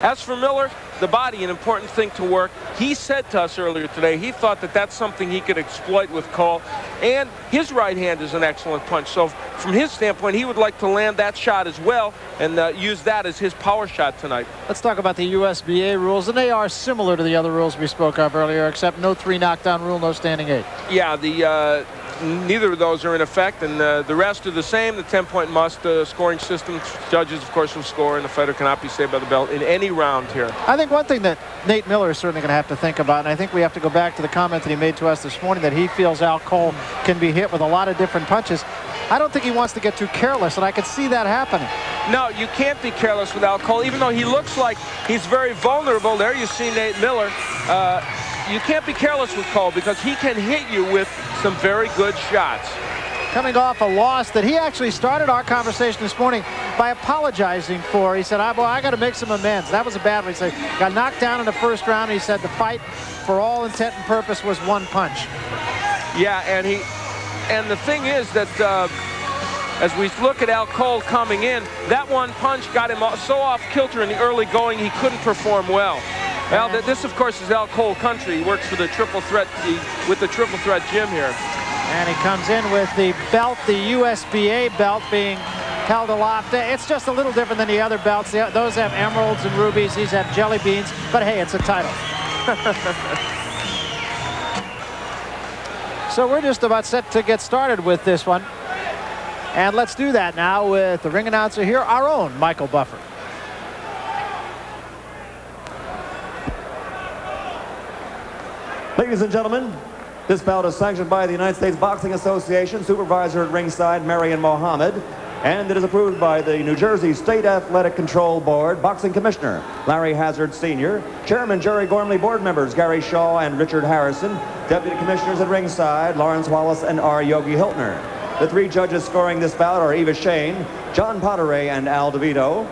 As for Miller, the body, an important thing to work. He said to us earlier today he thought that that's something he could exploit with Cole. And his right hand is an excellent punch. So from his standpoint, he would like to land that shot as well and use that as his power shot tonight. Let's talk about the USBA rules. And they are similar to the other rules we spoke of earlier, except no 3 knockdown rule, no standing 8. Yeah, neither of those are in effect, and the rest are the same. The 10-point must scoring system. Judges, of course, will score, and the fighter cannot be saved by the belt in any round here. I think one thing that Nate Miller is certainly going to have to think about, and I think we have to go back to the comment that he made to us this morning, that he feels Al Cole can be hit with a lot of different punches. I don't think he wants to get too careless, and I could see that happening. No, you can't be careless with Al Cole, even though he looks like he's very vulnerable. There you see Nate Miller. You can't be careless with Cole because he can hit you with some very good shots. Coming off a loss that he actually started our conversation this morning by apologizing for. He said, I got to make some amends. That was a bad one. He said, got knocked down in the first round. He said the fight, for all intent and purpose, was one punch. Yeah, and the thing is that as we look at Al Cole coming in, that one punch got him so off kilter in the early going he couldn't perform well. Well, this, of course, is Al Cole country. He works for the Triple Threat, with the Triple Threat gym here. And he comes in with the belt, the USBA belt, being held aloft. It's just a little different than the other belts. Those have emeralds and rubies. These have jelly beans. But, hey, it's a title. So we're just about set to get started with this one. And let's do that now with the ring announcer here, our own Michael Buffer. Ladies and gentlemen, this bout is sanctioned by the United States Boxing Association, supervisor at ringside Marion Mohammed, and it is approved by the New Jersey State Athletic Control Board, Boxing Commissioner Larry Hazard Sr., Chairman Jerry Gormley, board members Gary Shaw and Richard Harrison, Deputy Commissioners at ringside Lawrence Wallace and R. Yogi Hiltner. The 3 judges scoring this bout are Eva Shane, John Potteray, and Al DeVito.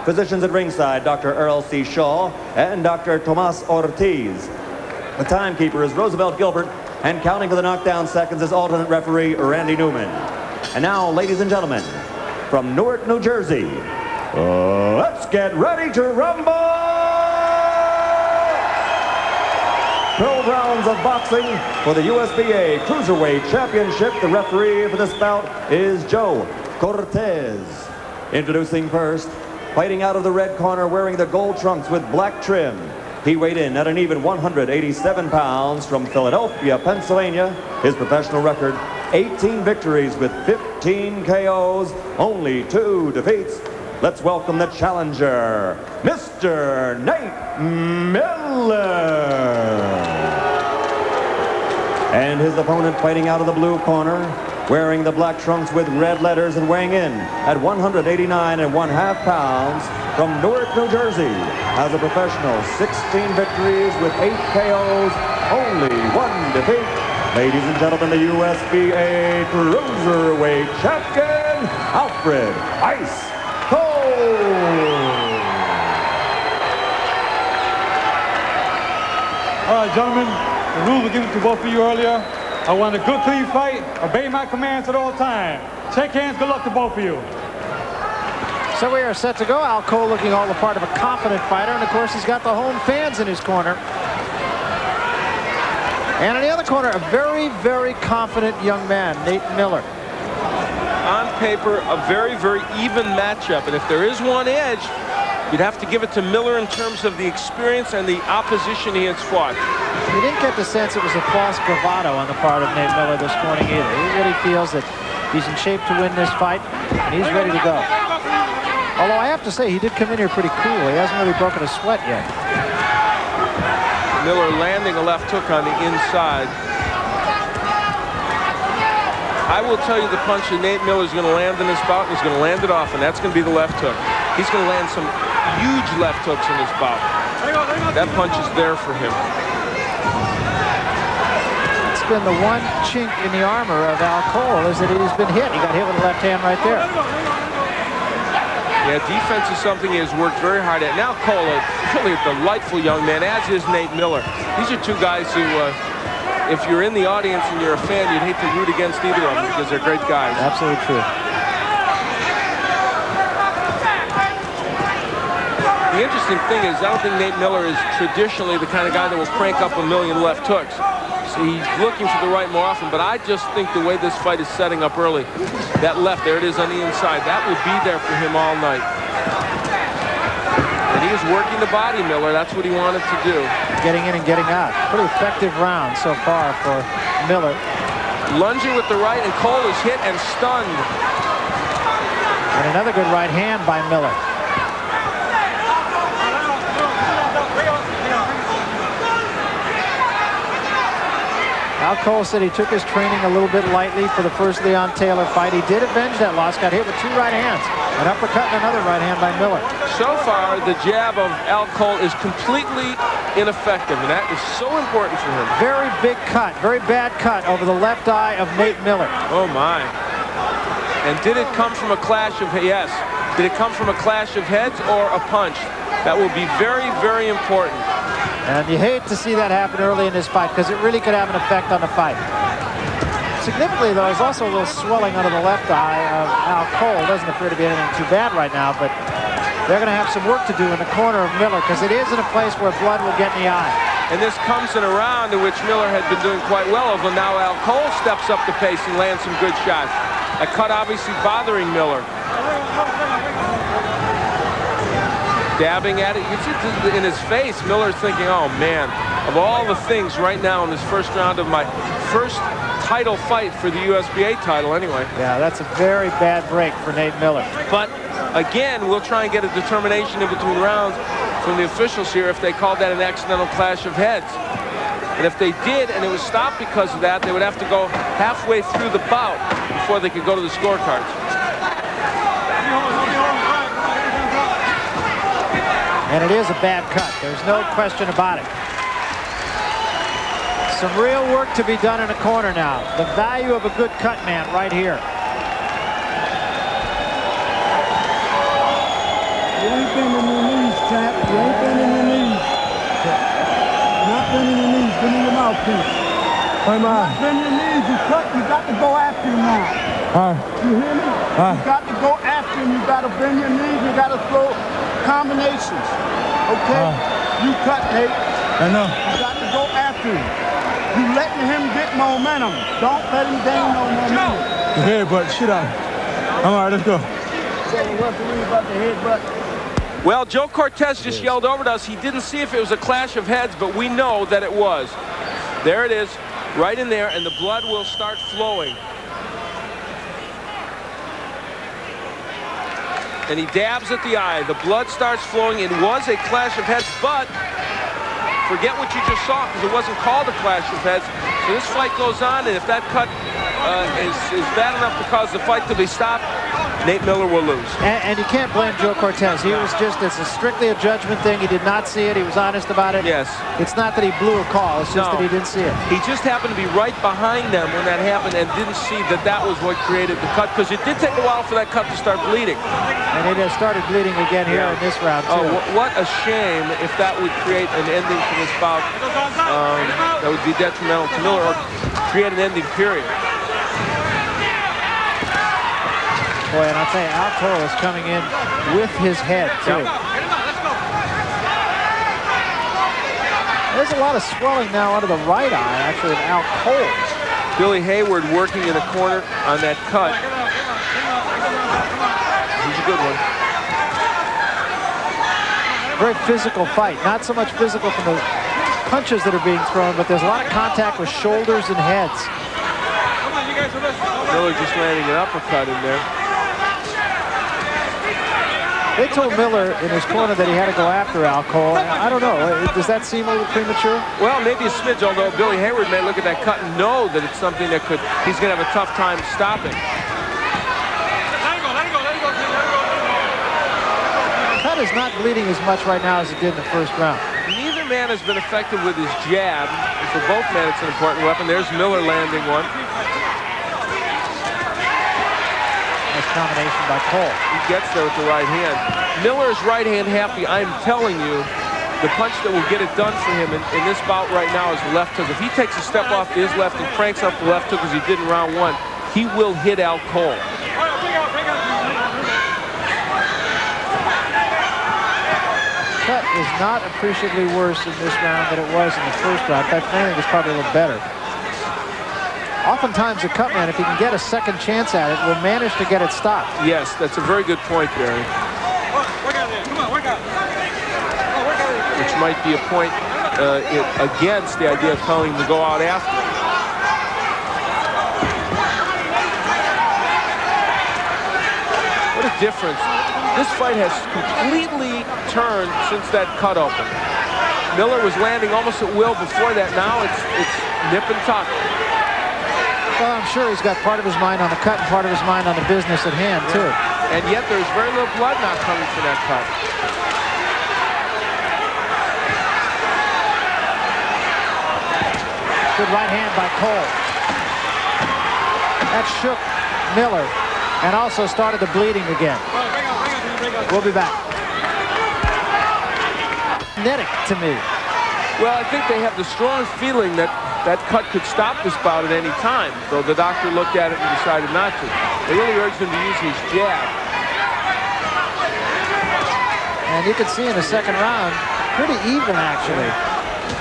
Physicians at ringside, Dr. Earl C. Shaw and Dr. Tomas Ortiz. The timekeeper is Roosevelt Gilbert, and counting for the knockdown seconds is alternate referee Randy Newman. And now, ladies and gentlemen, from Newark, New Jersey, let's get ready to rumble! 12 rounds of boxing for the USBA Cruiserweight Championship. The referee for this bout is Joe Cortez. Introducing first, fighting out of the red corner, wearing the gold trunks with black trim. He weighed in at an even 187 pounds from Philadelphia, Pennsylvania. His professional record, 18 victories with 15 KOs, only 2 defeats. Let's welcome the challenger, Mr. Nate Miller. And his opponent fighting out of the blue corner, wearing the black trunks with red letters and weighing in at 189.5 pounds from Newark, New Jersey. As a professional, 16 victories with 8 KOs, only 1 defeat. Ladies and gentlemen, the USBA Cruiserweight Champion, Alfred Ice Cole. All right, gentlemen, the rules were given to both of you earlier. I want a good, clean fight. Obey my commands at all times. Shake hands. Good luck to both of you. So we are set to go. Al Cole looking all the part of a confident fighter. And, of course, he's got the home fans in his corner. And in the other corner, a very, very confident young man, Nate Miller. On paper, a very, very even matchup. And if there is one edge, you'd have to give it to Miller in terms of the experience and the opposition he has fought. You didn't get the sense it was a false bravado on the part of Nate Miller this morning either. He really feels that he's in shape to win this fight, and he's ready to go. Although I have to say, he did come in here pretty cool. He hasn't really broken a sweat yet. Miller landing a left hook on the inside. I will tell you the punch that Nate Miller is going to land in this bout, and he's going to land it off, and that's going to be the left hook. He's going to land some huge left hooks in this bout. That punch is there for him. It's been the one chink in the armor of Al Cole is that he's been hit. He got hit with the left hand right there. Yeah, defense is something he has worked very hard at. Now Cole, really a delightful young man, as is Nate Miller. These are 2 guys who, if you're in the audience and you're a fan, you'd hate to root against either of them because they're great guys. Absolutely true. The The interesting thing is, I don't think Nate Miller is traditionally the kind of guy that will crank up a million left hooks. So he's looking for the right more often, but I just think the way this fight is setting up early, that left, there it is on the inside, that will be there for him all night. And he was working the body, Miller. That's what he wanted to do. Getting in and getting out. Pretty effective round so far for Miller. Lunging with the right, and Cole is hit and stunned. And another good right hand by Miller. Al Cole said he took his training a little bit lightly for the first Leon Taylor fight. He did avenge that loss, got hit with 2 right hands. An uppercut and another right hand by Miller. So far, the jab of Al Cole is completely ineffective, and that is so important for him. Very big cut, very bad cut over the left eye of Nate Miller. Oh, my. And did it come from a clash of, yes, did it come from a clash of heads or a punch? That will be very, very important. And you hate to see that happen early in this fight because it really could have an effect on the fight. Significantly, though, there's also a little swelling under the left eye of Al Cole. Doesn't appear to be anything too bad right now, but they're going to have some work to do in the corner of Miller because it is in a place where blood will get in the eye. And this comes in a round in which Miller had been doing quite well, although now Al Cole steps up the pace and lands some good shots. A cut obviously bothering Miller. Dabbing at it. You see it in his face. Miller's thinking, oh, man, of all the things right now in this first round of my first title fight for the USBA title anyway. Yeah, that's a very bad break for Nate Miller. But, again, we'll try and get a determination in between rounds from the officials here if they called that an accidental clash of heads. And if they did, and it was stopped because of that, they would have to go halfway through the bout before they could go to the scorecards. And it is a bad cut. There's no question about it. Some real work to be done in the corner now. The value of a good cut man right here. You ain't bending your knees, champ. You ain't bending your knees. You're not bending your knees. Bending your mouthpiece. Hey, man. Not bending your knees. You cut. You got to go after him now. You hear me? You got to go after him. You got to bend your knees. You got to throw combinations. Okay? You cut, Nate. I know. You got to go after him. You letting him get momentum. Don't let him gain no momentum. The headbutt, shit out. All right, let's go. So the referee about the headbutt. Well, Joe Cortez just yelled over to us. He didn't see if it was a clash of heads, but we know that it was. There it is, right in there, and the blood will start flowing. And he dabs at the eye. The blood starts flowing. It was a clash of heads, but forget what you just saw because it wasn't called a clash of heads. So this fight goes on, and if that cut is bad enough to cause the fight to be stopped, Nate Miller will lose. And you can't blame Joe Cortez. He was just, it's strictly a judgment thing. He did not see it. He was honest about it. Yes. It's not that he blew a call. It's just that he didn't see it. He just happened to be right behind them when that happened and didn't see that that was what created the cut because it did take a while for that cut to start bleeding. And it has started bleeding again here in this round, too. Oh, what a shame if that would create an ending to this bout. That would be detrimental to Miller or create an ending period. Boy, and I'll tell you, Al Cole is coming in with his head, too. Yep. There's a lot of swelling now under the right eye, actually, of Al Cole. Billy Hayward working in the corner on that cut. He's a good one. Very physical fight. Not so much physical from the punches that are being thrown, but there's a lot of contact with shoulders and heads. Miller just landing an uppercut in there. They told Miller in his corner that he had to go after Al Cole. I don't know. Does that seem a little premature? Well, maybe a smidge, although Billy Hayward may look at that cut and know that it's something that he's going to have a tough time stopping. The cut is not bleeding as much right now as it did in the first round. Neither man has been effective with his jab. And for both men, it's an important weapon. There's Miller landing one. Nice combination by Cole. He gets there with the right hand. Miller is right hand happy. I'm telling you, the punch that will get it done for him in this bout right now is the left hook. If he takes a step off to his left and cranks up the left hook as he did in round one, he will hit Al Cole. is not appreciably worse in this round than it was in the first round. In fact, I think it's probably a little better. Oftentimes, the cut man, if he can get a second chance at it, will manage to get it stopped. Yes, that's a very good point, Barry. Which might be a point against the idea of telling him to go out after. What a difference. This fight has completely turned since that cut open. Miller was landing almost at will before that. Now it's nip and tuck. Well, I'm sure he's got part of his mind on the cut and part of his mind on the business at hand, too. And yet there's very little blood now coming from that cut. Good right hand by Cole. That shook Miller and also started the bleeding again. We'll be back. Netting to me. Well, I think they have the strong feeling that that cut could stop this bout at any time, though the doctor looked at it and decided not to. They really urged him to use his jab. And you could see in the second round, pretty even actually.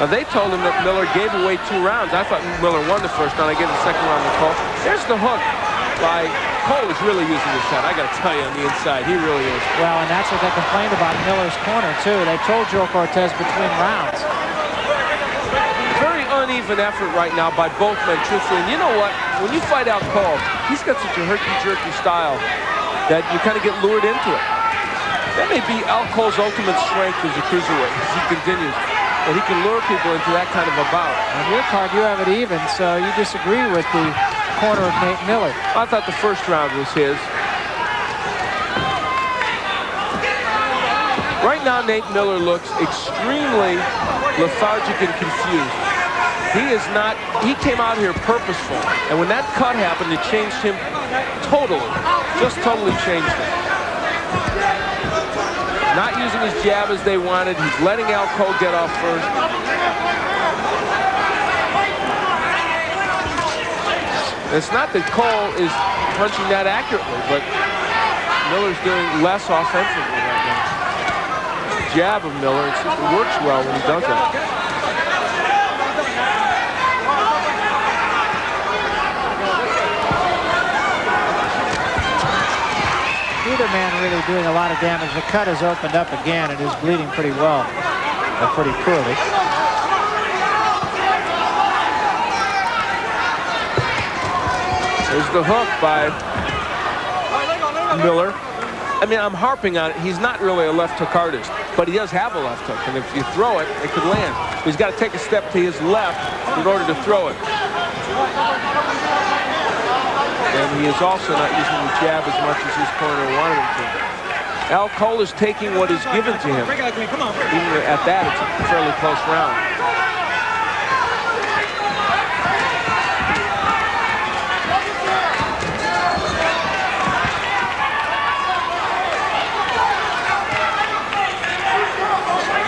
Now, they told him that Miller gave away 2 rounds. I thought Miller won the first round. I gave the second round to Cole. There's the hook by Cole. Is really using his head. I got to tell you, on the inside, he really is. Well, and that's what they complained about in Miller's corner, too. They told Joe Cortez between rounds. Very uneven effort right now by both men, truthfully. And you know what? When you fight out Cole, he's got such a herky-jerky style that you kind of get lured into it. That may be Al Cole's ultimate strength as a cruiserweight as he continues. And he can lure people into that kind of a bout. On your card, you have it even, so you disagree with the corner of Nate Miller. I thought the first round was his. Right now, Nate Miller looks extremely lethargic and confused. He is not, he came out here purposeful. And when that cut happened, it changed him totally. Just totally changed him. Not using his jab as they wanted. He's letting Al Cole get off first. It's not that Cole is punching that accurately, but Miller's doing less offensively right now. The jab of Miller, it works well when he does it. Neither man really doing a lot of damage. The cut has opened up again and is bleeding pretty well, or pretty poorly. There's the hook by Miller. I mean, I'm harping on it. He's not really a left hook artist, but he does have a left hook, and if you throw it, it could land. He's got to take a step to his left in order to throw it. And he is also not using the jab as much as his corner wanted him to. Al Cole is taking what is given to him. Even at that, it's a fairly close round.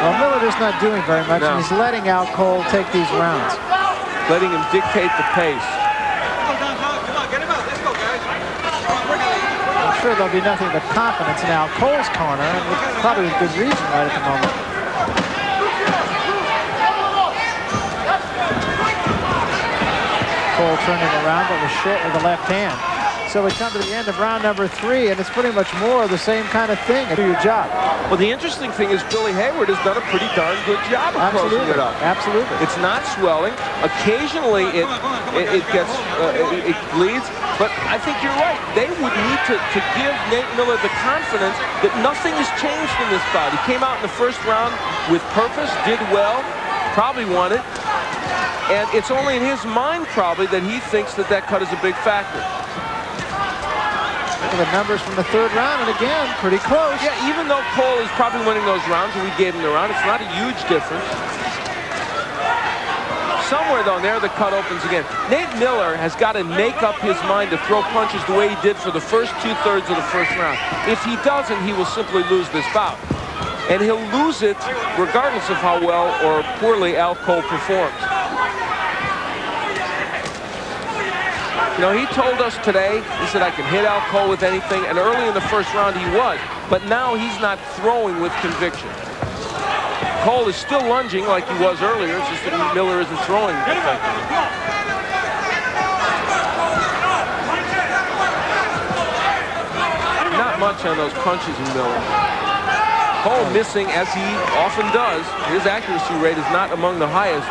Well, Miller is not doing very much, No. and he's letting Al Cole take these rounds. Letting him dictate the pace. I'm sure there'll be nothing but confidence in Al Cole's corner, and probably with good reason right at the moment. Cole turning around, but was short with the left hand. So we come to the end of round number 3, and it's pretty much more of the same kind of thing. Do your job. Well, the interesting thing is Billy Hayward has done a pretty darn good job of closing it up. Absolutely. It's not swelling. Occasionally it gets it bleeds, but I think you're right. They would need to give Nate Miller the confidence that nothing has changed in this bout. He came out in the first round with purpose, did well, probably won it, and it's only in his mind probably that he thinks that that cut is a big factor. Look at the numbers from the third round, and again, pretty close. Yeah, even though Cole is probably winning those rounds, and we gave him the round, it's not a huge difference. Somewhere, though, there the cut opens again. Nate Miller has got to make up his mind to throw punches the way he did for the first 2/3 of the first round. If he doesn't, he will simply lose this bout. And he'll lose it regardless of how well or poorly Al Cole performs. You know, he told us today, he said, I can hit Al Cole with anything, and early in the first round he was, but now he's not throwing with conviction. Cole is still lunging like he was earlier. It's just that Miller isn't throwing effectively. Not much on those punches in Miller. Cole missing, as he often does. His accuracy rate is not among the highest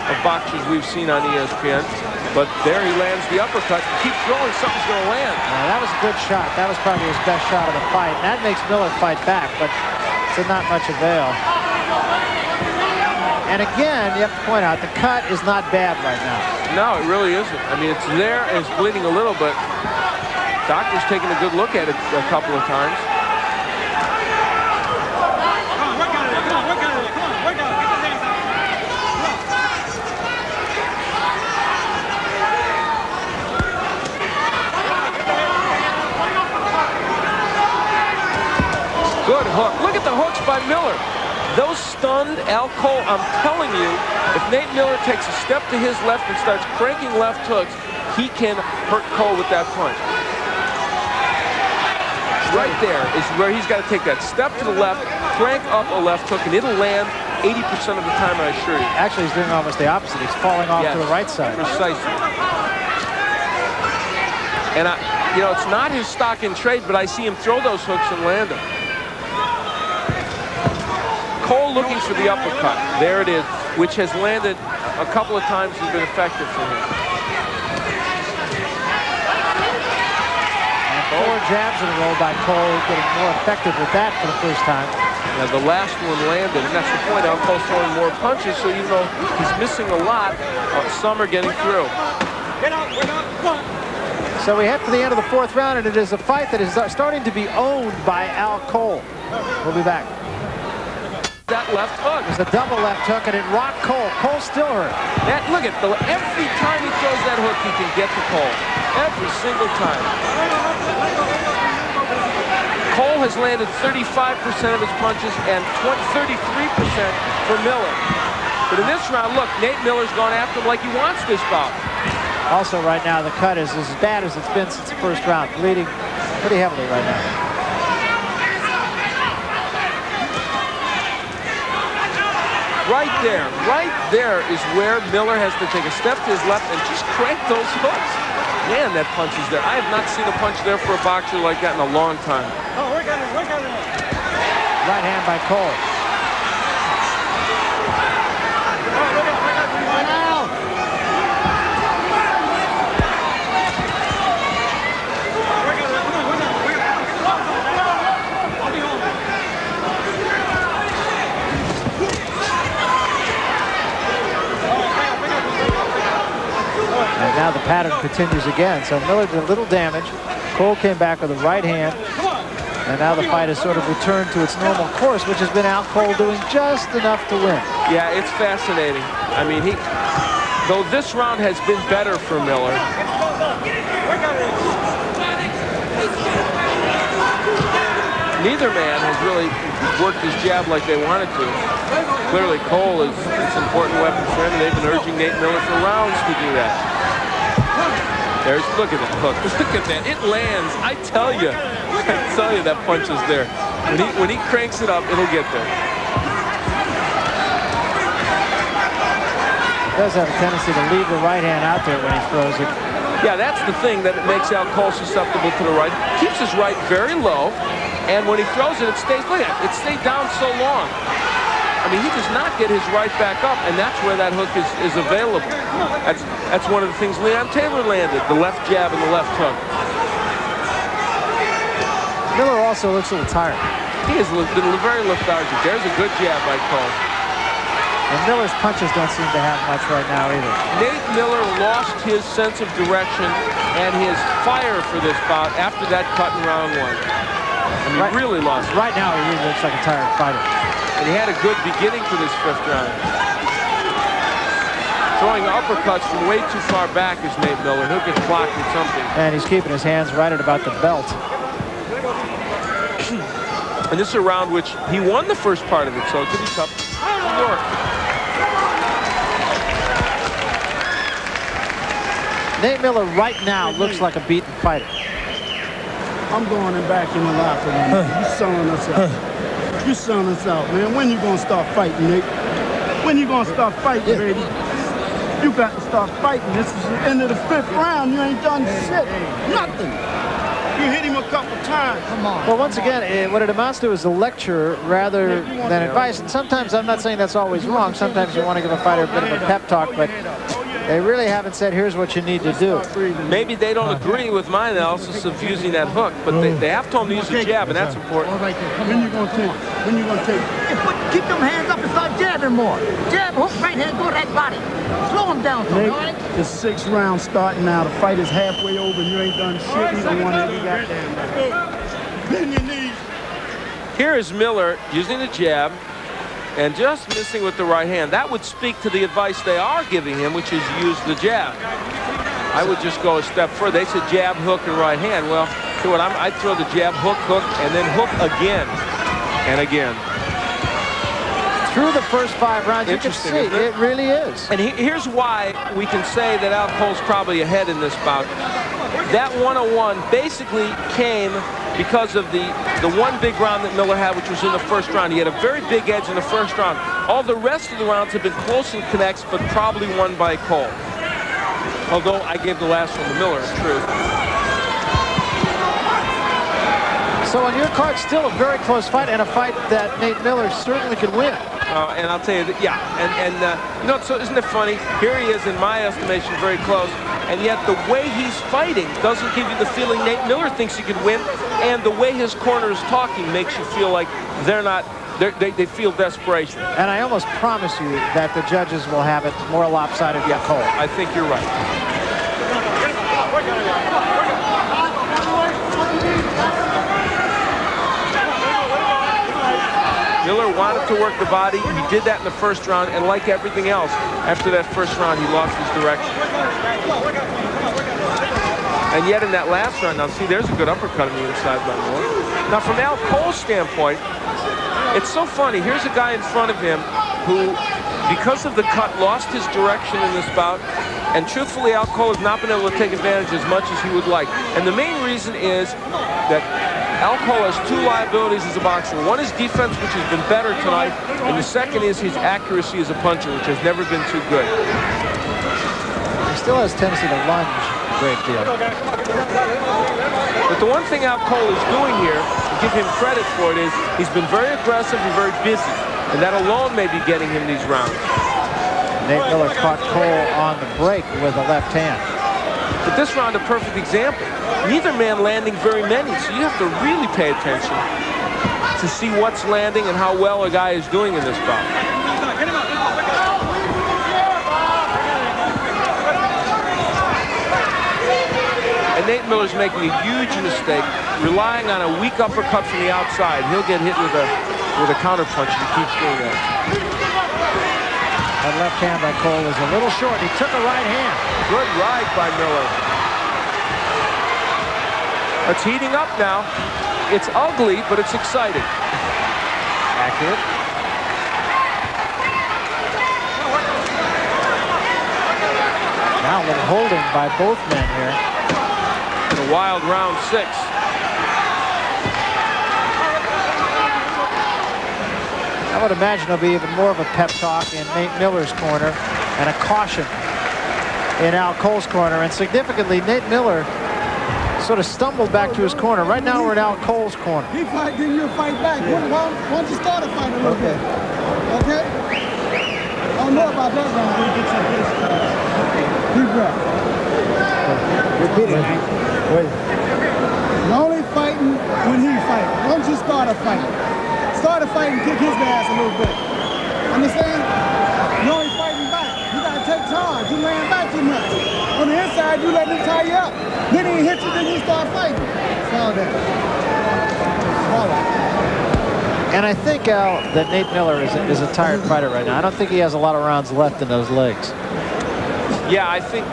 of boxers we've seen on ESPN. But there he lands the uppercut. Keep throwing, something's going to land. That was a good shot. That was probably his best shot of the fight. And that makes Miller fight back, but to not much avail. And again, you have to point out, the cut is not bad right now. No, it really isn't. I mean, it's there and it's bleeding a little, but doctor's taking a good look at it a couple of times. Good hook. Look at the hooks by Miller. Those stunned Al Cole. I'm telling you, if Nate Miller takes a step to his left and starts cranking left hooks, he can hurt Cole with that punch. Right there is where he's got to take that step to the left, crank up a left hook, and it'll land 80% of the time, I assure you. Actually, he's doing almost the opposite. He's falling off to the right side. Precisely. And, you know, it's not his stock in trade, but I see him throw those hooks and land them. Cole looking for the uppercut. There it is, which has landed a couple of times and been effective for him. And 4 jabs in a row by Cole, getting more effective with that for the first time. Now the last one landed, and that's the point. Al Cole's throwing more punches, so even though he's missing a lot, some are getting through. So we head to the end of the 4th round, and it is a fight that is starting to be owned by Al Cole. We'll be back. That left hook. It's a double left hook, and it rocked Cole. Cole still hurt. Look at every time he throws that hook, he can get to Cole. Every single time. Cole has landed 35% of his punches and 33% for Miller. But in this round, look, Nate Miller's gone after him like he wants this bout. Also, right now, the cut is as bad as it's been since the 1st round. Bleeding pretty heavily right now. Right there is where Miller has to take a step to his left and just crank those hooks. Man, that punch is there. I have not seen a punch there for a boxer like that in a long time. Oh, work on it, work on it. Right hand by Cole. And now the pattern continues again. So Miller did a little damage. Cole came back with a right hand. And now the fight has sort of returned to its normal course, which has been Al Cole doing just enough to win. Yeah, it's fascinating. I mean, though this round has been better for Miller, neither man has really worked his jab like they wanted to. Clearly, Cole is an important weapon for him. They've been urging Nate Miller for rounds to do that. Look at that hook. Look at that. It lands. I tell you that punch is there. When he cranks it up, it'll get there. He does have a tendency to leave the right hand out there when he throws it. Yeah, that's the thing that makes Al Cole susceptible to the right. Keeps his right very low, and when he throws it, it stays. Look at it. It stayed down so long. I mean, he does not get his right back up, and that's where that hook is available. That's one of the things Leon Taylor landed, the left jab and the left hook. Miller also looks a little tired. He has been very lethargic. There's a good jab by Cole. And Miller's punches don't seem to have much right now either. Nate Miller lost his sense of direction and his fire for this bout after that cut in round 1. I mean, really lost it. Right now, he really looks like a tired fighter. And he had a good beginning to this 5th round. Throwing uppercuts from way too far back is Nate Miller. He'll get blocked with something. And he's keeping his hands right at about the belt. And this is a round which he won the first part of it, so it could be tough. New York. Nate Miller right now looks like a beaten fighter. I'm going back in the locker room. You selling us up. You sound us out, man. When you gonna start fighting, Nick? When you gonna start fighting, baby? You got to start fighting. This is the end of the 5th round. You ain't done shit. Nothing. You hit him a couple times. Come on. Well, once again, what it amounts to is a lecture rather than advice. And sometimes, I'm not saying that's always wrong. Sometimes you want to give a fighter a bit of a pep talk, but they really haven't said, here's what you need to do. Maybe they don't agree with my analysis of using that hook, but they have told him to use the jab, and that's important. When you gonna take? When you gonna take? Keep them hands up and start jabbing more. Jab, hook, right hand, go to that body. Slow him down, all right? The 6th round starting now. The fight is halfway over and you ain't done shit. Either one of you goddamn. Bend your knees. Here is Miller using the jab and just missing with the right hand. That would speak to the advice they are giving him, which is use the jab. I would just go a step further. They said jab, hook, and right hand. Well, see what I'd throw the jab, hook, hook, and then hook again and again. Through the first 5 rounds, you can see it really is. And here's why we can say that Al Cole's probably ahead in this bout. That 101 basically came because of the one big round that Miller had, which was in the first round. He had a very big edge in the first round. All the rest of the rounds have been close in connects, but probably won by Cole. Although I gave the last one to Miller, in truth. So on your card, still a very close fight, and a fight that Nate Miller certainly could win. And I'll tell you that, yeah, and you know, so isn't it funny? Here he is, in my estimation, very close, and yet the way he's fighting doesn't give you the feeling Nate Miller thinks he could win, and the way his corner is talking makes you feel like they feel desperation. And I almost promise you that the judges will have it more lopsided than Cole. I think you're right. Miller wanted to work the body. He did that in the first round, and like everything else, after that first round, he lost his direction. And yet in that last round, now see, there's a good uppercut on the inside by Miller. Now from Al Cole's standpoint, it's so funny. Here's a guy in front of him who, because of the cut, lost his direction in this bout. And truthfully, Al Cole has not been able to take advantage as much as he would like. And the main reason is that Al Cole has 2 liabilities as a boxer. One is defense, which has been better tonight, and the second is his accuracy as a puncher, which has never been too good. He still has tendency to lunge a great deal. But the one thing Al Cole is doing here, to give him credit for it, is he's been very aggressive and very busy, and that alone may be getting him these rounds. Nate Miller caught Cole on the break with a left hand. But this round, a perfect example. Neither man landing very many, so you have to really pay attention to see what's landing and how well a guy is doing in this bout. And Nate Miller's making a huge mistake, relying on a weak uppercut from the outside. He'll get hit with a counter punch if he keeps doing that. That left hand by Cole was a little short. He took a right hand. Good ride by Miller. It's heating up now. It's ugly, but it's exciting. Accurate. Now a little holding by both men here. In a wild round 6. I would imagine there'll be even more of a pep talk in Nate Miller's corner and a caution in Al Cole's corner. And significantly, Nate Miller sort of stumbled back to his corner. Right now we're in Al Cole's corner. He fight, then you fight back. Why don't you start a fight a little bit? Okay? I don't know about that round. Deep breath. Repeat it. Wait. You're only fighting when he fights. Why don't you start a fight? Start a fight and kick his ass a little bit. Understand? You're only fighting back. You gotta take charge. You laying back too much. On the inside, you let him tie you up. Then he hit you, then you start fighting. Swallow that. Swallow. And I think, Al, that Nate Miller is a tired fighter right now. I don't think he has a lot of rounds left in those legs. Yeah, I think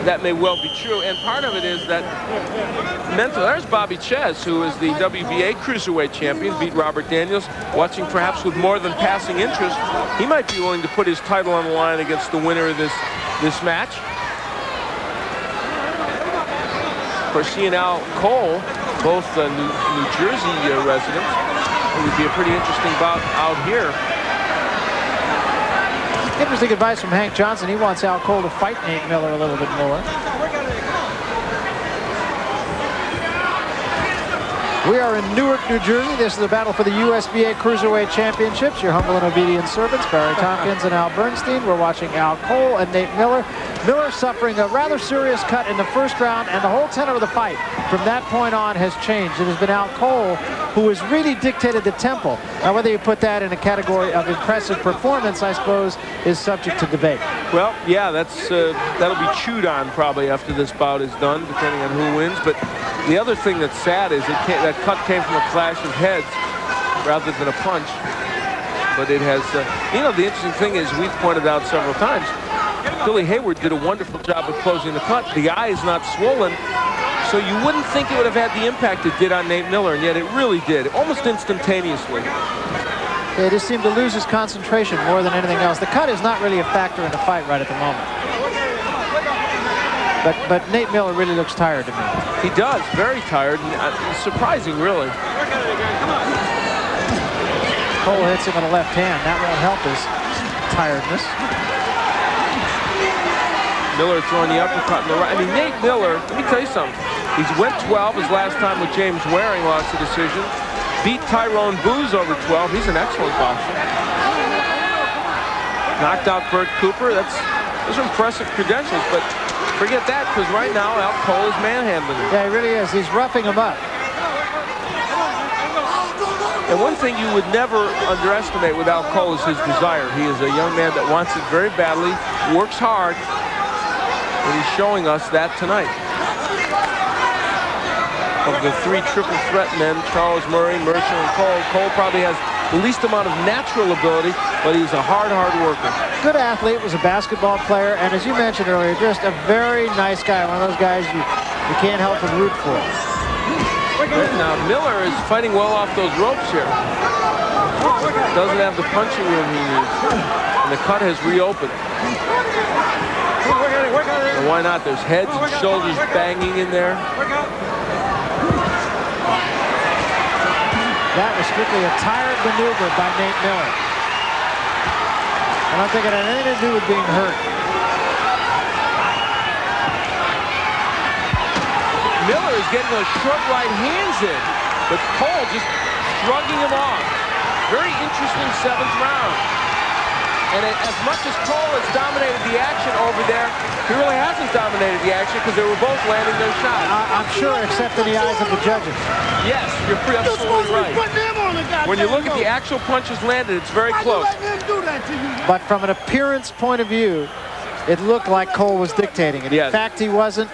that may well be true. And part of it is that mental. There's Bobby Ches, who is the WBA Cruiserweight champion, beat Robert Daniels. Watching perhaps with more than passing interest. He might be willing to put his title on the line against the winner of this match. Of course, he and Al Cole, both New Jersey residents. It would be a pretty interesting bout out here. Interesting advice from Hank Johnson. He wants Al Cole to fight Nate Miller a little bit more. We are in Newark, New Jersey. This is the battle for the USBA Cruiserweight Championships. Your humble and obedient servants, Barry Tompkins and Al Bernstein. We're watching Al Cole and Nate Miller. Miller suffering a rather serious cut in the first round, and the whole tenor of the fight from that point on has changed. It has been Al Cole who has really dictated the tempo. Now, whether you put that in a category of impressive performance, I suppose, is subject to debate. Well, yeah, that'll be chewed on probably after this bout is done, depending on who wins. But the other thing that's sad is that cut came from a clash of heads rather than a punch. But it has, you know, the interesting thing is we've pointed out several times, Billy Hayward did a wonderful job of closing the cut. The eye is not swollen, so you wouldn't think it would have had the impact it did on Nate Miller, and yet it really did, almost instantaneously. He just seemed to lose his concentration more than anything else. The cut is not really a factor in the fight right at the moment. But Nate Miller really looks tired to me. He does, very tired, and surprising, really. Cole hits him with a left hand. That won't help his tiredness. Miller throwing the uppercut in the right. I mean, Nate Miller, let me tell you something. He's went 12 his last time with James Waring, lost the decision. Beat Tyrone Booz over 12. He's an excellent boxer. Knocked out Bert Cooper. Those are impressive credentials, but forget that, because right now Al Cole is manhandling him. Yeah, he really is. He's roughing him up. And one thing you would never underestimate with Al Cole is his desire. He is a young man that wants it very badly, works hard, and he's showing us that tonight. Of the three triple threat men, Charles, Murray, Mercer, and Cole probably has the least amount of natural ability, but he's a hard worker. Good athlete, was a basketball player, and as you mentioned earlier, just a very nice guy. One of those guys you can't help but root for. Now, Miller is fighting well off those ropes here. Doesn't have the punching room he needs. And the cut has reopened. And why not? There's heads and shoulders banging in there. That was strictly a tired maneuver by Nate Miller. I don't think it had anything to do with being hurt. Miller is getting those short right hands in, but Cole just shrugging him off. Very interesting 7th round. And as much as Cole has dominated the action over there, he really hasn't dominated the action because they were both landing their shots. I'm sure, except in the eyes of the judges. Yes, you're absolutely right. When you look at the actual punches landed, it's very close. But from an appearance point of view, it looked like Cole was dictating it. Yes. In fact, he wasn't.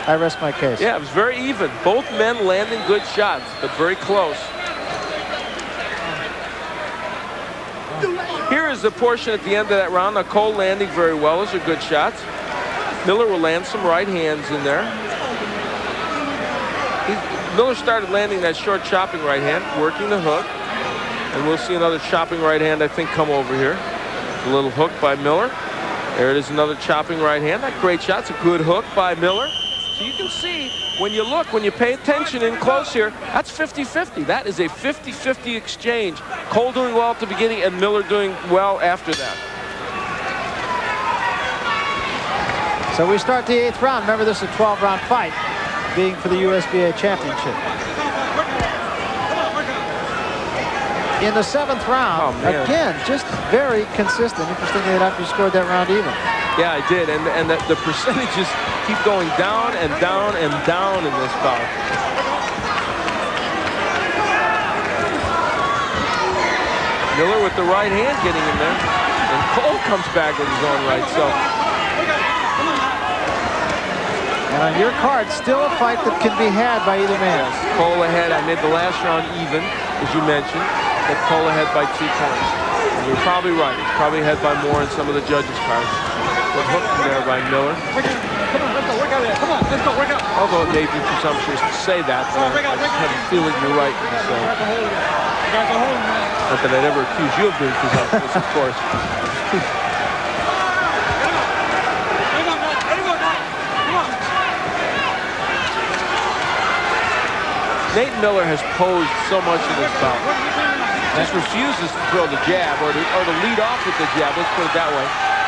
I rest my case. Yeah, it was very even. Both men landing good shots, but very close. Here is the portion at the end of that round. Now, Cole landing very well. Those are good shots. Miller will land some right hands in there. Miller started landing that short chopping right hand, working the hook. And we'll see another chopping right hand, I think, come over here. A little hook by Miller. There it is, another chopping right hand. That great shot. It's a good hook by Miller. So you can see, when you look, when you pay attention in close here, that's 50-50. That is a 50-50 exchange. Cole doing well at the beginning and Miller doing well after that. So we start the 8th round. Remember, this is a 12-round fight, being for the USBA Championship. In the 7th round, again, just very consistent. Interestingly enough, you scored that round even. Yeah, I did, and the percentages keep going down and down and down in this bout. Miller with the right hand getting in there, and Cole comes back with his own right. So, and on your card, still a fight that can be had by either man. yes, Cole ahead. I made the last round even, as you mentioned, but Cole ahead by 2 points. And you're probably right. He's probably ahead by more in some of the judges' cards. Good hook from there by Miller. Come on, let's go, work out there. Come on, let's go, work out. Although it may be presumptuous to say that, but I just have a feeling you're right. So. Not that I'd ever accuse you of being presumptuous, of course. Nate Miller has posed so much in this bout. Just refuses to throw the jab or to lead off with the jab, let's put it that way.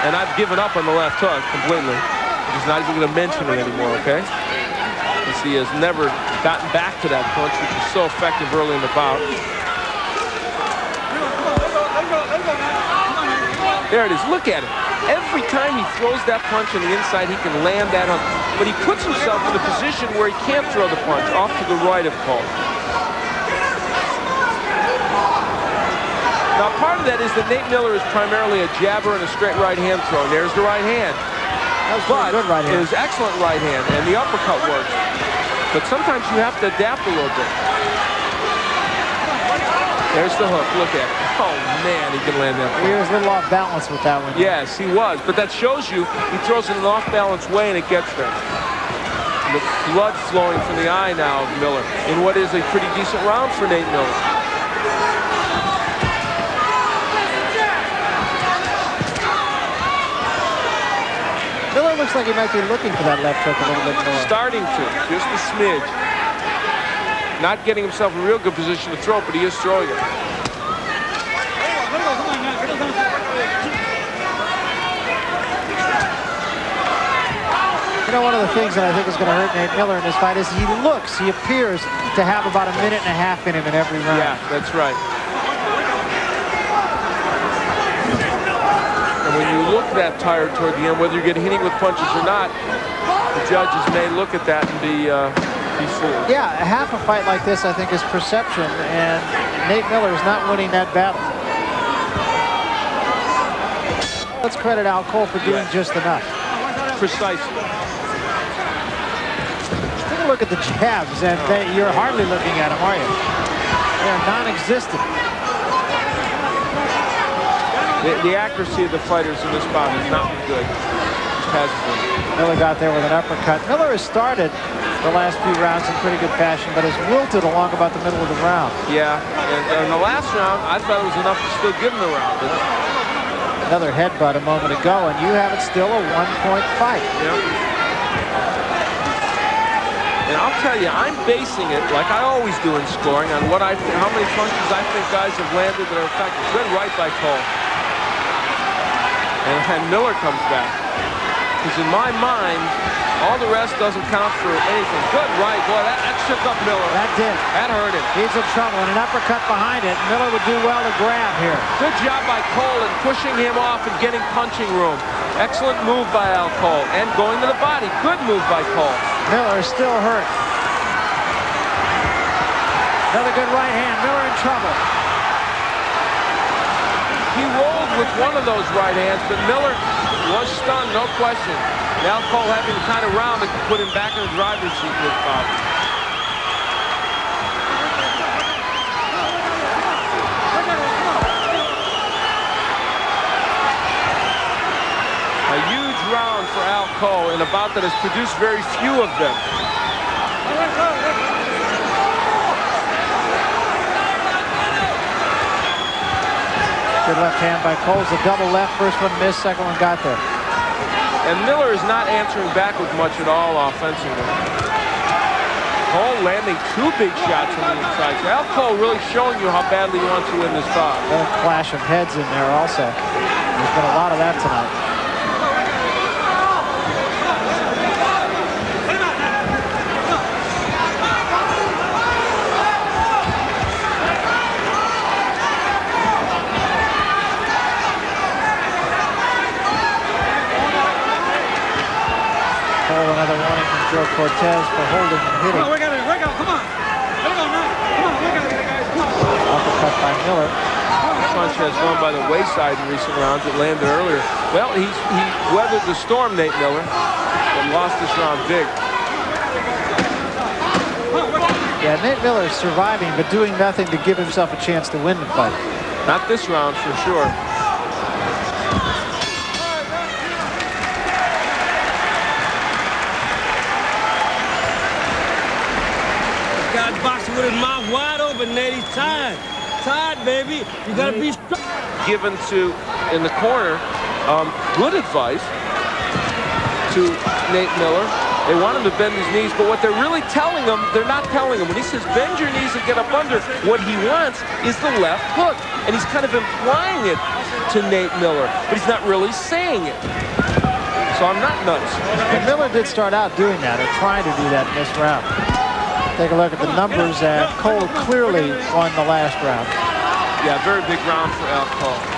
And I've given up on the left hook completely. He's not even going to mention it anymore, okay? As he has never gotten back to that punch, which was so effective early in the bout. There it is. Look at it. Every time he throws that punch on the inside, he can land that hook. But he puts himself in a position where he can't throw the punch off to the right of Cole. Now, part of that is that Nate Miller is primarily a jabber and a straight right hand throw. There's the right hand. That was pretty good right hand. It is excellent right hand, and the uppercut works. But sometimes you have to adapt a little bit. There's the hook. Look at it. Oh, man, he can land that punch. He was a little off balance with that one. Yes, he was. But that shows you he throws it in an off-balance way, and it gets there. The blood flowing from the eye now of Miller in what is a pretty decent round for Nate Miller. Miller looks like he might be looking for that left hook a little bit more. Starting to, just a smidge. Not getting himself in a real good position to throw it, but he is throwing it. You know, one of the things that I think is going to hurt Nate Miller in this fight is he appears to have about a minute and a half in him in every round. Yeah, that's right. And when you look that tired toward the end, whether you're getting hitting with punches or not, the judges may look at that and be fooled. Yeah, half a fight like this, I think, is perception, and Nate Miller is not winning that battle. Let's credit Al Cole for doing just enough. Precisely. Take a look at the jabs, and you're hardly looking at them, are you? They're non-existent. The accuracy of the fighters in this bout has not been good. It hasn't been. Miller got there with an uppercut. Miller has started the last few rounds in pretty good fashion, but has wilted along about the middle of the round. Yeah, and in the last round, I thought it was enough to still give him the round. Another headbutt a moment ago, and you have it still a one-point fight. Yeah. And I'll tell you, I'm basing it, like I always do in scoring, on how many punches I think guys have landed that are effective. Good right by Cole. And Miller comes back. Because in my mind, all the rest doesn't count for anything. Good right. Boy, that shook up Miller. That did. That hurt him. He's in trouble, and an uppercut behind it. Miller would do well to grab here. Good job by Cole in pushing him off and getting punching room. Excellent move by Al Cole. And going to the body. Good move by Cole. Miller is still hurt. Another good right hand. Miller in trouble. He rolled with one of those right hands, but Miller was stunned, no question. Now Cole having the kind of round that could put him back in the driver's seat in this bout. A huge round for Al Cole in a bout that has produced very few of them. Good left hand by Cole's a double left. First one missed, second one got there. And Miller is not answering back with much at all offensively. Cole landing two big shots from the inside. So Al Cole really showing you how badly he wants to win this bout. A clash of heads in there also. There's been a lot of that tonight. Another warning from Joe Cortez for holding and hitting. Come on, work out, come on. Let it go now. Come on, work out, guys, come on. Uppercut by Miller. This punch has gone by the wayside in recent rounds. It landed earlier. Well, he weathered the storm, Nate Miller, but lost this round big. Yeah, Nate Miller is surviving, but doing nothing to give himself a chance to win the fight. Not this round, for sure. Boxing with his mouth wide open, Nate. He's tired. Tired, baby. You gotta be strong. Given to, in the corner, good advice to Nate Miller They want him to bend his knees, but what they're really telling him, they're not telling him. When he says bend your knees and get up under, what he wants is the left hook. And he's kind of implying it to Nate Miller, but he's not really saying it. So I'm not nuts. And Miller did start out doing that, or trying to do that in this round. Take a look at the numbers, and Cole clearly won the last round. Yeah, very big round for Al Cole.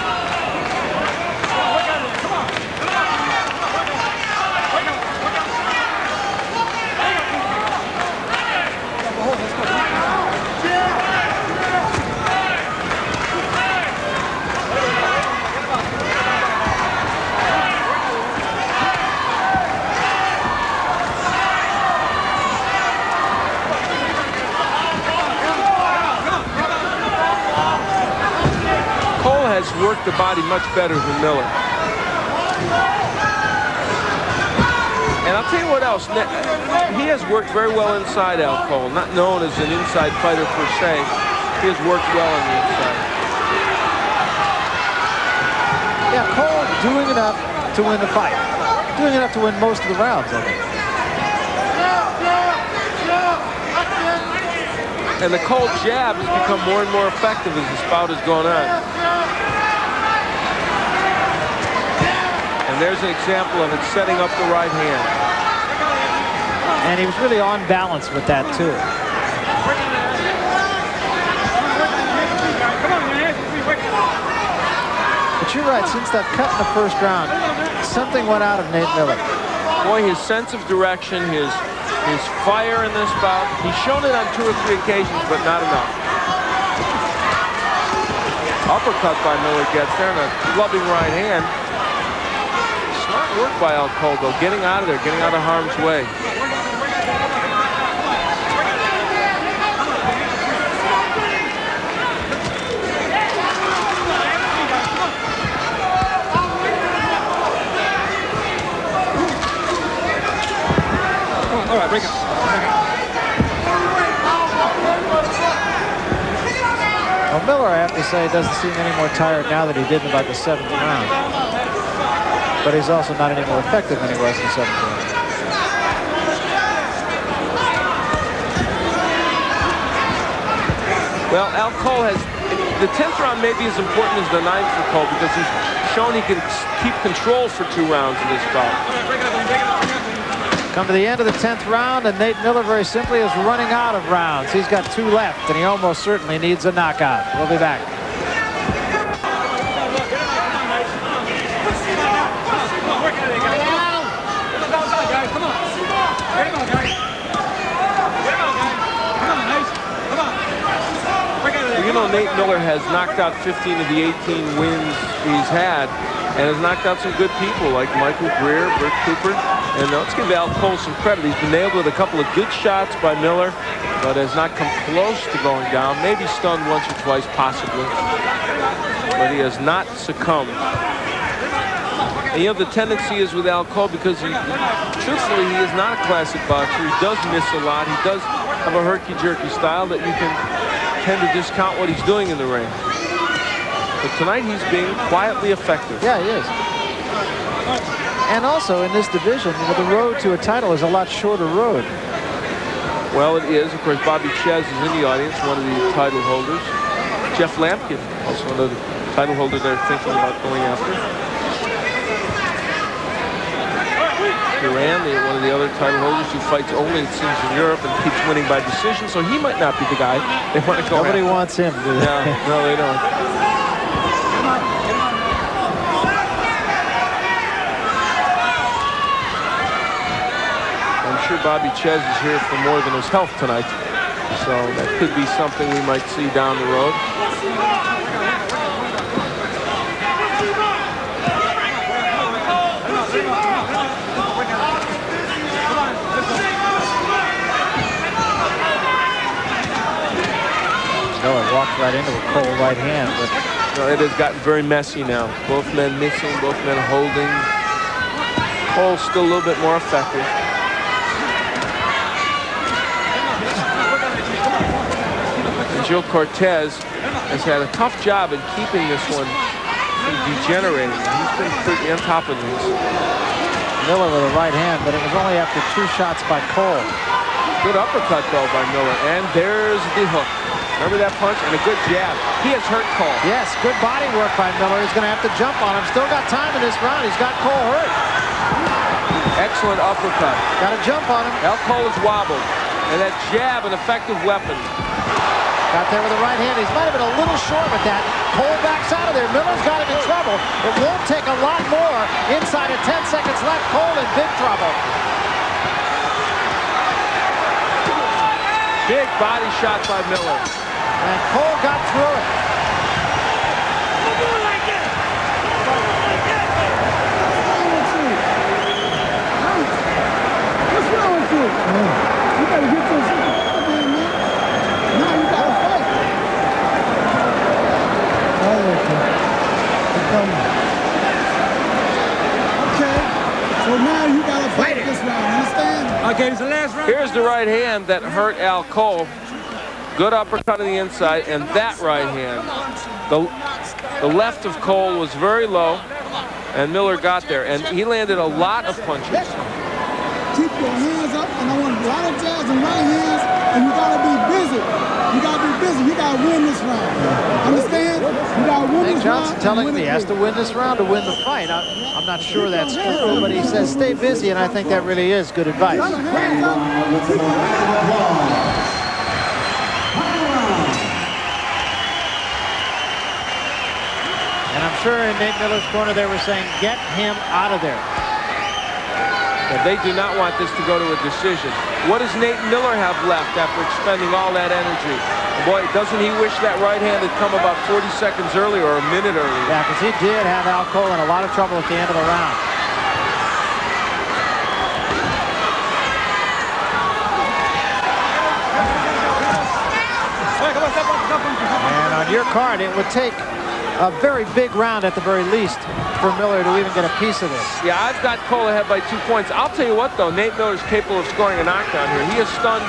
Worked the body much better than Miller. And I'll tell you what else. He has worked very well inside Al Cole. Not known as an inside fighter per se. He has worked well on the inside. Yeah, Cole doing enough to win the fight. Doing enough to win most of the rounds, I think. And the Cole jab has become more and more effective as this bout has gone on. There's an example of it, setting up the right hand. And he was really on balance with that, too. But you're right, since that cut in the first round, something went out of Nate Miller. Boy, his sense of direction, his fire in this bout, he's shown it on 2 or 3 occasions, but not enough. Uppercut by Miller gets there, and a clubbing right hand. Smart work by Al Cole, though, getting out of there, getting out of harm's way. All right, break up. Well, Miller, I have to say, doesn't seem any more tired now than he did in about the 7th round. But he's also not any more effective than he was in the 7th round. Well, Al Cole has, the 10th round may be as important as the 9th for Cole because he's shown he can keep control for 2 rounds in this bout. Come to the end of the 10th round, and Nate Miller very simply is running out of rounds. He's got 2 left, and he almost certainly needs a knockout. We'll be back. You know, Nate Miller has knocked out 15 of the 18 wins he's had and has knocked out some good people like Michael Greer, Bert Cooper. And let's give Al Cole some credit. He's been nailed with a couple of good shots by Miller, but has not come close to going down. Maybe stunned once or twice, possibly. But he has not succumbed. And you know, the tendency is with Al Cole because truthfully, he is not a classic boxer. He does miss a lot. He does have a herky-jerky style that you can tend to discount what he's doing in the ring. But tonight he's being quietly effective. Yeah, he is. And also in this division, you know, the road to a title is a lot shorter road. Well, it is. Of course, Bobby Chez is in the audience, one of the title holders. Jeff Lampkin, also another title holder they're thinking about going after. Duran, one of the other title holders who fights only, it seems, in Europe and keeps winning by decision, so he might not be the guy they want to go Nobody after. wants him, do they? No, they don't. I'm sure Bobby Chez is here for more than his health tonight, so that could be something we might see down the road. Miller walked right into a cold right hand, but It has gotten very messy now. Both men missing, both men holding. Cole's still a little bit more effective. And Gil Cortez has had a tough job in keeping this one from degenerating. He's been pretty on top of this. Miller with a right hand, but it was only after 2 shots by Cole. Good uppercut, though, by Miller. And there's the hook. Remember that punch? And a good jab. He has hurt Cole. Yes, good body work by Miller. He's going to have to jump on him. Still got time in this round. He's got Cole hurt. Excellent uppercut. Got to jump on him. Al Cole is wobbled. And that jab, an effective weapon. Got there with the right hand. He might have been a little short with that. Cole backs out of there. Miller's got him in trouble. It won't take a lot more. Inside of 10 seconds left. Cole in big trouble. Big body shot by Miller. And Cole got through it. What's wrong with you? You gotta get this. Now you gotta fight. Okay. So now you gotta fight this round. Understand? Okay, it's the last round. Here's the right hand that hurt Al Cole. Good uppercut on the inside, and that right hand. The left of Cole was very low, and Miller got there, and he landed a lot of punches. Keep your hands up, and I want a lot of jabs and right hands, and you gotta be busy. You gotta be busy. You gotta win this round. Understand? You gotta win Nick this Johnson round. telling him he has to win this round to win the fight. I'm not sure that's true, but he says stay busy, and I think that really is good advice. Hands up. Keep your hands up. And I'm sure in Nate Miller's corner they were saying, get him out of there. But they do not want this to go to a decision. What does Nate Miller have left after expending all that energy? Boy, doesn't he wish that right hand had come about 40 seconds earlier or a minute earlier? Yeah, because he did have Al Cole in a lot of trouble at the end of the round. And on your card, it would take a very big round at the very least for Miller to even get a piece of this. Yeah, I've got Cole ahead by 2 points. I'll tell you what, though, Nate Miller's capable of scoring a knockdown here. He has stunned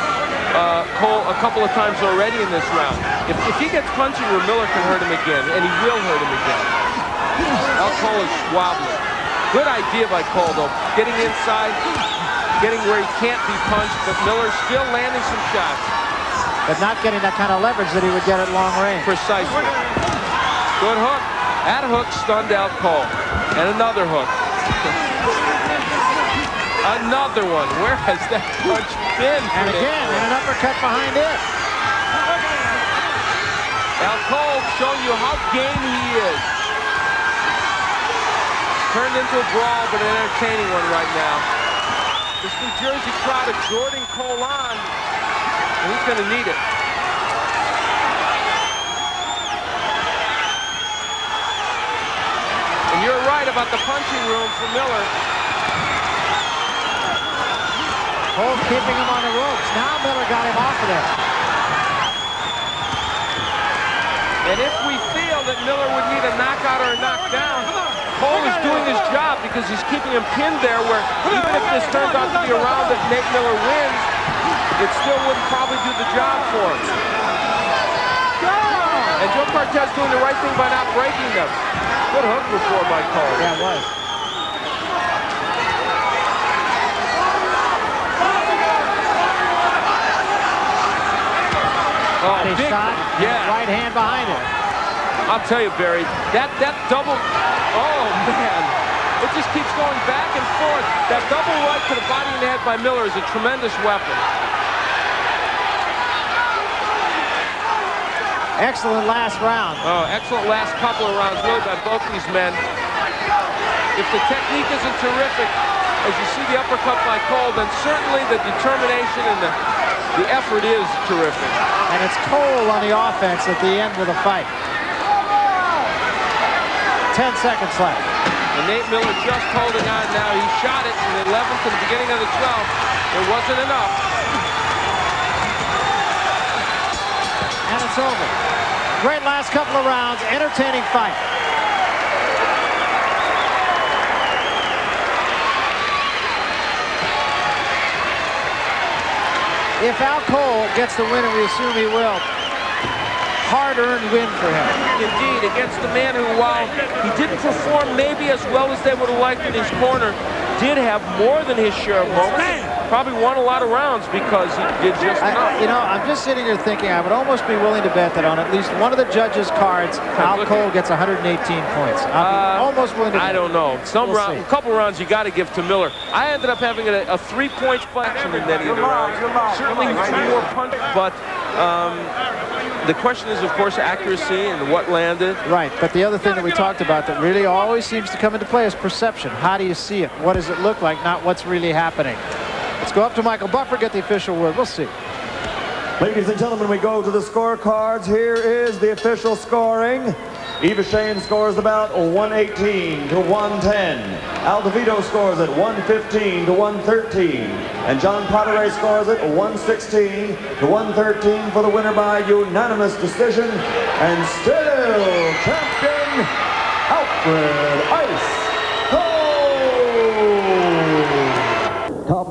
Cole a couple of times already in this round. If he gets punching where Miller can hurt him again, and he will hurt him again. Al Cole is wobbling. Good idea by Cole, though. Getting inside, getting where he can't be punched, but Miller's still landing some shots. But not getting that kind of leverage that he would get at long range. Precisely. Good hook. That hook stunned Al Cole. And another hook. Another one. Where has that punch been? And again, and an uppercut behind it. Al Cole showing you how game he is. Turned into a brawl, but an entertaining one right now. This New Jersey crowd exhorting Cole on, and he's going to need it. And you're right about the punching room for Miller. Cole keeping him on the ropes. Now Miller got him off of there. And if we feel that Miller would need a knockout or a knockdown, Cole is doing his job because he's keeping him pinned there where even if this turns out to be a round that Nate Miller wins, it still wouldn't probably do the job for him. And Joe Cortez doing the right thing by not breaking them. Good hook before by Cole. Yeah, it was. Oh, Body big shot. yeah. Right hand behind it. I'll tell you, Barry, that double, oh man, it just keeps going back and forth. That double right to the body and the head by Miller is a tremendous weapon. Excellent last round. Oh, excellent last couple of rounds really by both these men. If the technique isn't terrific, as you see the uppercut by Cole, then certainly the determination and the effort is terrific. And it's Cole on the offense at the end of the fight. 10 seconds left. And Nate Miller just holding on now. He shot it in the 11th and the beginning of the 12th. It wasn't enough. And it's over. Great last couple of rounds. Entertaining fight. If Al Cole gets the win, and we assume he will, hard-earned win for him. Indeed, against the man who, while he didn't perform maybe as well as they would have liked in his corner, did have more than his share of moments. Probably won a lot of rounds because he did just enough. You know, I'm just sitting here thinking I would almost be willing to bet that on at least one of the judges' cards, Al Cole gets 118 points. I'd be almost willing to bet. I don't know. We'll A couple rounds you got to give to Miller. I ended up having a 3-point function in many of the rounds. Certainly 2 more punches, but the question is, of course, accuracy and what landed. Right, but the other thing that we talked about that really always seems to come into play is perception. How do you see it? What does it look like? Not what's really happening. Let's go up to Michael Buffer, get the official word. We'll see. Ladies and gentlemen, we go to the scorecards. Here is the official scoring. Eva Shane scores the bout 118 to 110. Al DeVito scores it 115 to 113. And John Potteret scores it 116 to 113 for the winner by unanimous decision. And still champion, Alfred Ice.